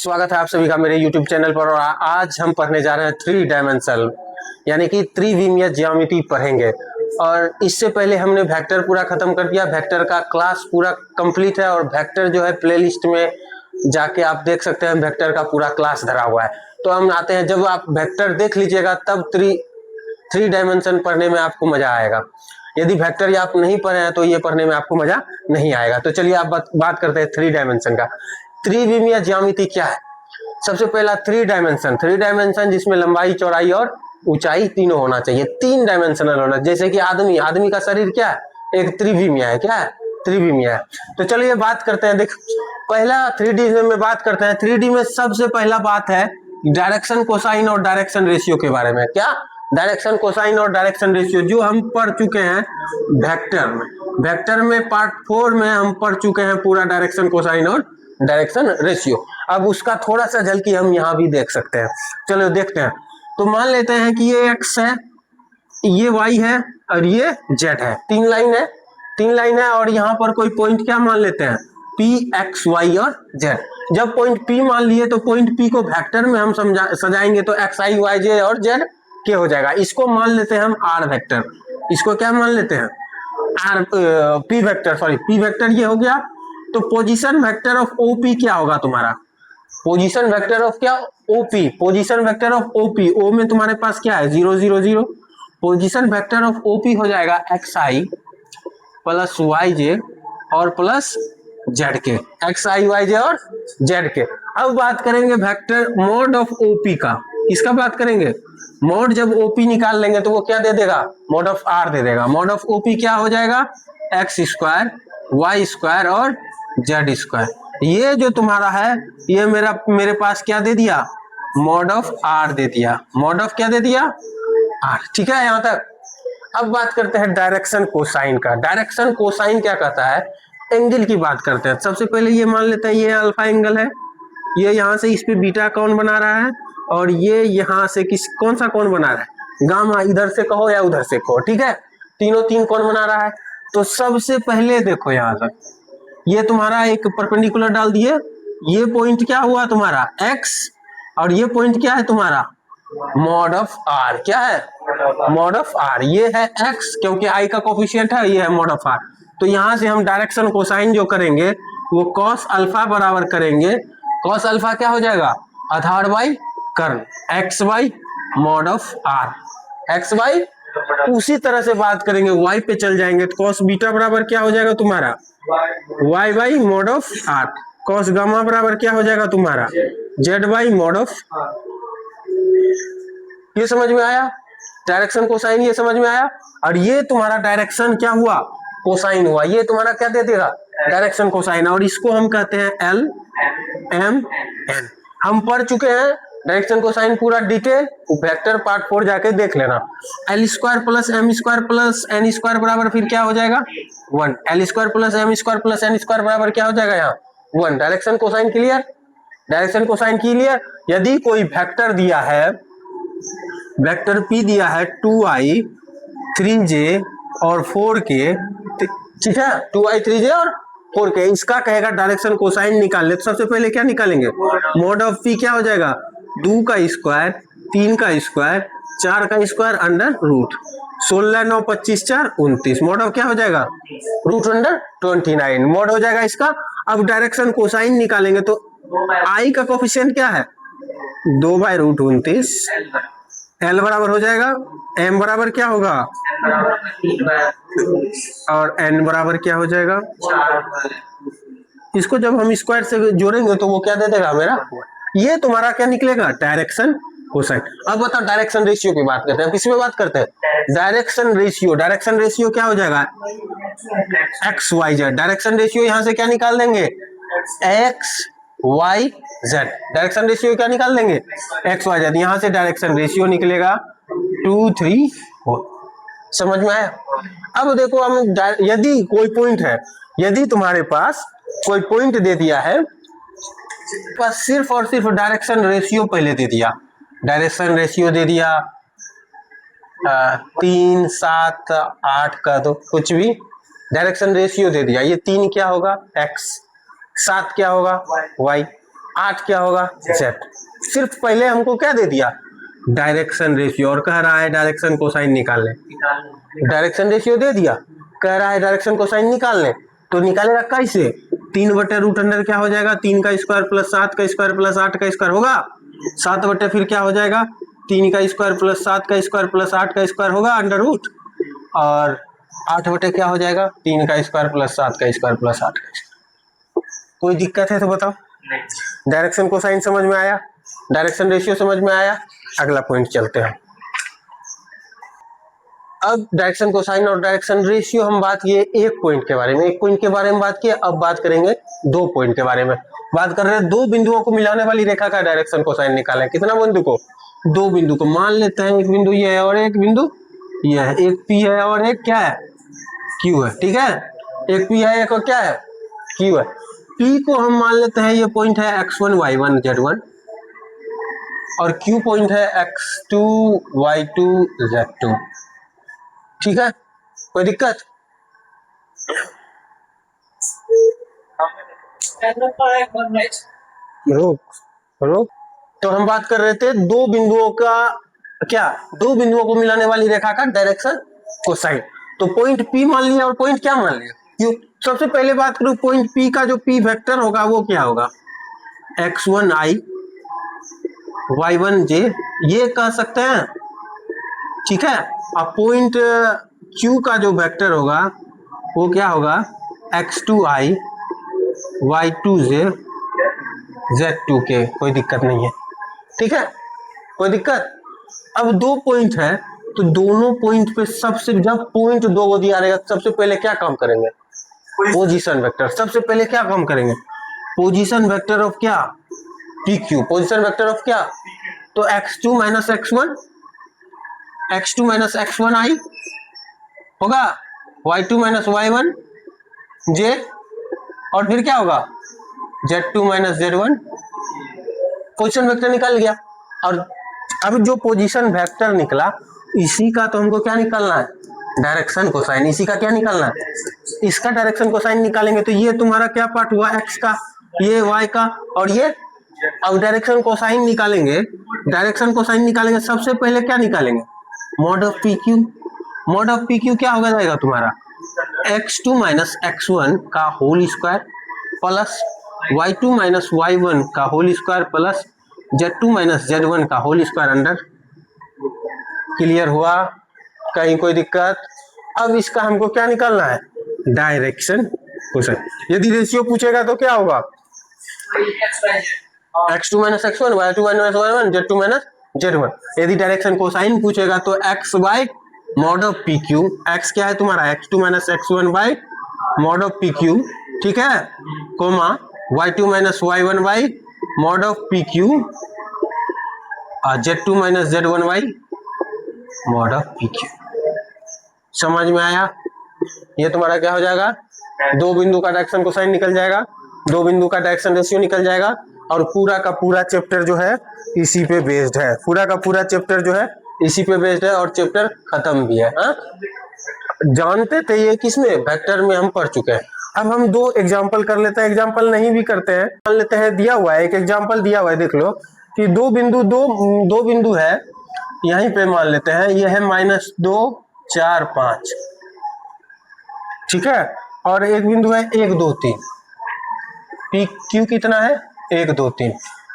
स्वागत है आप सभी का मेरे YouTube चैनल पर। और आज हम पढ़ने जा रहे हैं थ्री डायमेंशनल यानी कि त्रिविमीय ज्यामिति पढ़ेंगे। और इससे पहले हमने वेक्टर पूरा खत्म कर दिया, वेक्टर का क्लास पूरा कंप्लीट है और वेक्टर जो है प्लेलिस्ट में जाके आप देख सकते हैं, वेक्टर का पूरा क्लास धरा हुआ है। तो हम आते हैं, जब आप वेक्टर देख लीजिएगा तब थ्री डायमेंशन पढ़ने में आपको मजा आएगा। यदि वेक्टर आप नहीं पढ़े हैं तो ये पढ़ने में आपको मजा नहीं आएगा। तो चलिए आप बात करते हैं थ्री डायमेंशन का। त्रिविमीय ज्यामिति क्या है? सबसे पहला थ्री डायमेंशन जिसमें लंबाई, चौड़ाई और ऊंचाई तीनों होना चाहिए, तीन डायमेंशनल होना। जैसे कि आदमी का शरीर क्या है? एक त्रिविमीय है। क्या है? त्रिविमीय है। तो चलिए बात करते हैं। देख, पहला 3D में बात करते हैं। 3D में सबसे पहला बात है डायरेक्शन, कोसाइन और डायरेक्शन रेशियो के बारे में। क्या? डायरेक्शन, कोसाइन और डायरेक्शन रेशियो जो हम पढ़ चुके हैं वेक्टर में पार्ट 4 में हम पढ़ चुके हैं पूरा डायरेक्शन, कोसाइन और डायरेक्शन रेशियो। अब उसका थोड़ा सा झलकी हम यहाँ भी देख सकते हैं। चलो देखते हैं। तो मान लेते हैं कि ये x है, ये y है और ये z है। तीन लाइन है और यहाँ पर कोई पॉइंट क्या मान लेते हैं? p, x, y और z। जब पॉइंट p मान लिए तो पॉइंट p को वेक्टर में हम सजाएंगे तो x, y, y, z और z के हो जाएगा। इसको मान लेते हैं हम r वेक्टर। इसको क्या मान लेते हैं? p वेक्टर ये हो गया। तो पोजीशन वेक्टर ऑफ OP क्या होगा तुम्हारा? पोजीशन वेक्टर ऑफ क्या? OP। Position vector of OP, O में तुम्हारे पास क्या है? 0 0 0। पोजीशन वेक्टर ऑफ OP हो जाएगा xi प्लस yj और प्लस zk। xi, yj और zk। अब बात करेंगे वेक्टर मोड ऑफ OP का। किसका बात करेंगे? मोड जब OP निकाल लेंगे तो वो क्या दे देगा? मोड ऑफ R दे देगा। मोड ऑफ OP क्या हो जाएगा? x स्क्वायर, y स्क्वायर और z स्क्वायर। ये जो तुम्हारा है ये मेरे पास क्या दे दिया? मॉड ऑफ R दे दिया। मॉड ऑफ क्या दे दिया? R। ठीक है यहां तक। अब बात करते हैं डायरेक्शन कोसाइन का। डायरेक्शन कोसाइन क्या कहता है? एंगल की बात करते हैं। सबसे पहले ये मान लेते हैं ये अल्फा एंगल है, ये यहाँ से इस पे बीटा कौन बना रहा है और ये यहाँ से कौन सा कौन बना रहा है? गामा। इधर से कहो या उधर से कहो, ठीक है। तीन कौन बना रहा है? तो सबसे पहले देखो यहाँ तक, ये तुम्हारा एक परपेंडिकुलर डाल दिए। ये पॉइंट क्या हुआ तुम्हारा? x और ये पॉइंट क्या है तुम्हारा? Mod of R। क्या है? Mod of R। ये है x क्योंकि I का कोफिशिएंट है, ये है मॉड ऑफ R। तो यहां से हम डायरेक्शन कोसाइन जो करेंगे वो कॉस अल्फा बराबर करेंगे। कॉस अल्फा क्या हो जाएगा? आधार बाई कर्ण, x by mod of R। x by, उसी तरह से बात करेंगे y पे चल जाएंगे तो कॉस बीटा बराबर क्या हो जाएगा तुम्हारा? y by mod of R। Cos gamma बराबर क्या हो जाएगा तुम्हारा? z by mod of. ये समझ में आया? डायरेक्शन कोसाइन ये समझ में आया। और ये तुम्हारा डायरेक्शन क्या हुआ? कोसाइन हुआ। ये तुम्हारा क्या दे देगा? Direction cosine. और इसको हम कहते हैं L M N। हम पढ़ चुके हैं डायरेक्शन कोसाइन पूरा डिटेल, वेक्टर पार्ट 4 जाके देख लेना। L square plus M square plus N square बराबर फिर क्या हो जाएगा? 1। L square plus M square plus N square बराबर क्या हो जाएगा यहाँ? 1। Direction cosine clear? Direction cosine clear. यदि कोई वेक्टर दिया है, वेक्टर P दिया है 2i 3j और 4k, ठीक है, 2i 3j और 4k, इसका कहेगा डायरेक्शन कोसाइन निकाल ले। तो सबसे पहले क्या निकालेंगे? मोड ऑफ P क्या हो जाएगा? 2 का स्क्वायर, 3 का स्क्वायर, 4 का square under root 16 9 25 4 29। Mod of क्या हो जाएगा? रूट अंडर 29 मोड हो जाएगा इसका। अब डायरेक्शन कोसाइन निकालेंगे तो I का कोफिशिएंट क्या है? 2 बाई रूट 29। L बराबर हो जाएगा, M बराबर क्या होगा? और N बराबर क्या हो जाएगा? इसको जब हम स्क्वायर से जोड़ेंगे तो वो क्या दे देगा मेरा? ये तुम्हारा क्या निकलेगा? Direction cosine. अब बताओ डायरेक्शन रेशियो की बात करते हैं। किस में बात करते हैं? Direction ratio. डायरेक्शन रेशियो क्या हो जाएगा? X Y Z. Direction ratio यहां से क्या निकाल देंगे? X Y Z. Direction ratio क्या निकाल देंगे? X Y Z. यहां से डायरेक्शन रेशियो निकलेगा 2 3 4। समझ में आया? अब देखो हम, यदि कोई पॉइंट है, यदि तुम्हारे पास कोई पॉइंट दे दिया है, बस सिर्फ और सिर्फ डायरेक्शन रेशियो पहले दे दिया। डायरेक्शन रेशियो दे दिया 3 7 8 का, तो कुछ भी डायरेक्शन रेशियो दे दिया। ये 3 क्या होगा? x, 7 क्या होगा? y। 8 क्या होगा z। सिर्फ पहले हमको क्या दे दिया, डायरेक्शन रेशियो, और कह रहा है डायरेक्शन कोसाइन निकालने, डायरेक्शन रेशियो दे दिया, कह रहा है डायरेक्शन कोसाइन निकालने, तो निकालेगा कैसे, 3/√अंडर क्या हो जाएगा, 3 का स्क्वायर प्लस 7 का स्क्वायर प्लस 8 का स्क्वायर होगा, 7 बटे फिर क्या हो जाएगा, 3 का स्क्वायर प्लस 7 का स्क्वायर प्लस 8 का स्क्वायर होगा अंडर रूट, और 8 बटे क्या हो जाएगा, 3 का स्क्वायर प्लस 7 का स्क्वायर प्लस 8 का स्क्वायर। कोई दिक्कत है तो बताओ। डायरेक्शन कोसाइन समझ में आया, डायरेक्शन रेशियो समझ में आया। अगला पॉइंट चलते हैं। अब डायरेक्शन कोसाइन और डायरेक्शन रेशियो हम बात किए एक पॉइंट के बारे में, एक पॉइंट के बारे में बात किए, अब बात करेंगे 2 पॉइंट के बारे में। बात कर रहे हैं 2 बिंदुओं को मिलाने वाली रेखा का डायरेक्शन कोसाइन निकालें। कितना बिंदु को, 2 बिंदु को। मान लेते हैं एक बिंदु ये है और एक बिंदु ये है, एक P है और एक क्या है, Q है, ठीक है, एक P है एक और क्या है, Q है। P को हम मान लेते हैं ये पॉइंट है x1 y1 z1 और Q पॉइंट है x2 y2 z2, ठीक है, कोई दिक्कत। रोक। तो हम बात कर रहे थे 2 बिंदुओं का क्या, 2 बिंदुओं को मिलाने वाली रेखा का डायरेक्शन कोसाइन। तो पॉइंट P मान लिया और पॉइंट क्या मान लिया, Q। सबसे पहले बात करूं पॉइंट P का, जो P वेक्टर होगा वो क्या होगा, x1i y1j, ये कह सकते हैं, ठीक है। अब पॉइंट Q का जो वेक्टर होगा वो क्या होगा, x2i y2j z2k, कोई दिक्कत नहीं है, ठीक है, कोई दिक्कत। अब 2 पॉइंट है तो दोनों पॉइंट पे सबसे, जब पॉइंट 2 को दिया रहेगा सबसे पहले क्या काम करेंगे, पोजीशन वेक्टर। सबसे पहले क्या काम करेंगे, पोजीशन वेक्टर ऑफ क्या, PQ, पोजीशन वेक्टर ऑफ क्या, तो x2 minus x1, x2 minus x1i होगा, y2 माइनस y1 j, और फिर क्या होगा, z2 minus z1, position vector निकल गया। और अब जो पोजीशन वेक्टर निकला इसी का तो हमको क्या निकालना है, डायरेक्शन कोसाइन। इसी का क्या निकालना है, इसका डायरेक्शन कोसाइन निकालेंगे। तो ये तुम्हारा क्या पार्ट हुआ, x का, ये y का, और ये। अब डायरेक्शन कोसाइन निकालेंगे, डायरेक्शन कोसाइन निकालेंगे सबसे पहले क्या निकालेंगे, mod of PQ। Mod of PQ क्या होगा जाएगा तुम्हारा, x2 माइनस x1 का whole square plus y2 minus y1 का whole square plus z2 minus z1 का होल स्क्वायर अंडर। क्लियर हुआ, कहीं कोई दिक्कत। अब इसका हमको क्या निकालना है, डायरेक्शन कोसाइन। यदि रेशियो पूछेगा तो क्या होगा, x2 minus x1 y2 minus y1 z2 minus z1। यदि डायरेक्शन कोसाइन पूछेगा तो x by mod of PQ, x क्या है तुम्हारा, x2 minus x1 by mod of PQ, ठीक है, comma y2 minus y1 by mod of PQ, z2 minus z1 by mod of PQ। समझ में आया, ये तुम्हारा क्या हो जाएगा, 2 बिंदु का डायरेक्शन कोसाइन निकल जाएगा, 2 बिंदु का डायरेक्शन रेशियो निकल जाएगा, और पूरा का पूरा चैप्टर जो है इसी पे बेस्ड है, पूरा का पूरा चैप्टर जो है इसी पे बेस्ड है, और चैप्टर खत्म भी है। जानते थे ये किसमें, वेक्टर में हम पढ़ चुके हैं। अब हम 2 एग्जांपल कर लेते हैं, एग्जांपल नहीं भी करते हैं, मान लेते हैं दिया हुआ है, एक एग्जांपल दिया हुआ है, देख लो कि 2 बिंदु है, यहीं पे मान लेते हैं, ये है -2 4 5, ठीक है, और एक बिंदु है 1 2 3, PQ कितना है 1 2 3,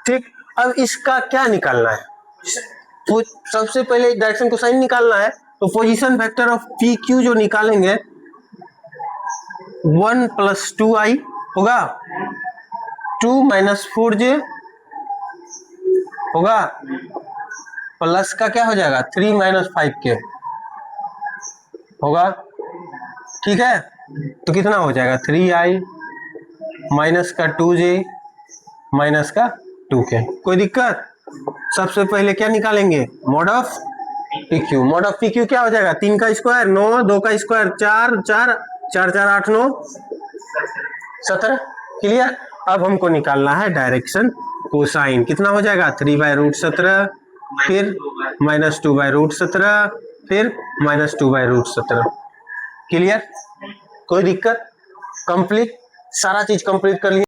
ठीक। अब इसका क्या निकालना है, तो सबसे पहले डायरेक्शन कोसाइन निकालना है, तो पोजीशन वेक्टर ऑफ PQ जो निकालेंगे 1 + 2i होगा, 2 - 4j होगा, प्लस का क्या हो जाएगा 3 - 5k होगा, ठीक है। तो कितना हो जाएगा 3i माइनस का 2j माइनस का 2k, कोई दिक्कत। सबसे पहले क्या निकालेंगे, mod of PQ। Mod of PQ क्या हो जाएगा, 3 का स्क्वायर 9, 2 का स्क्वायर 4 4 4 4 8 9 17, क्लियर। अब हमको निकालना है डायरेक्शन कोसाइन, कितना हो जाएगा 3/√17, फिर -2/√17, फिर -2/√17, क्लियर, कोई दिक्कत। कंप्लीट, सारा चीज कंप्लीट कर लिया।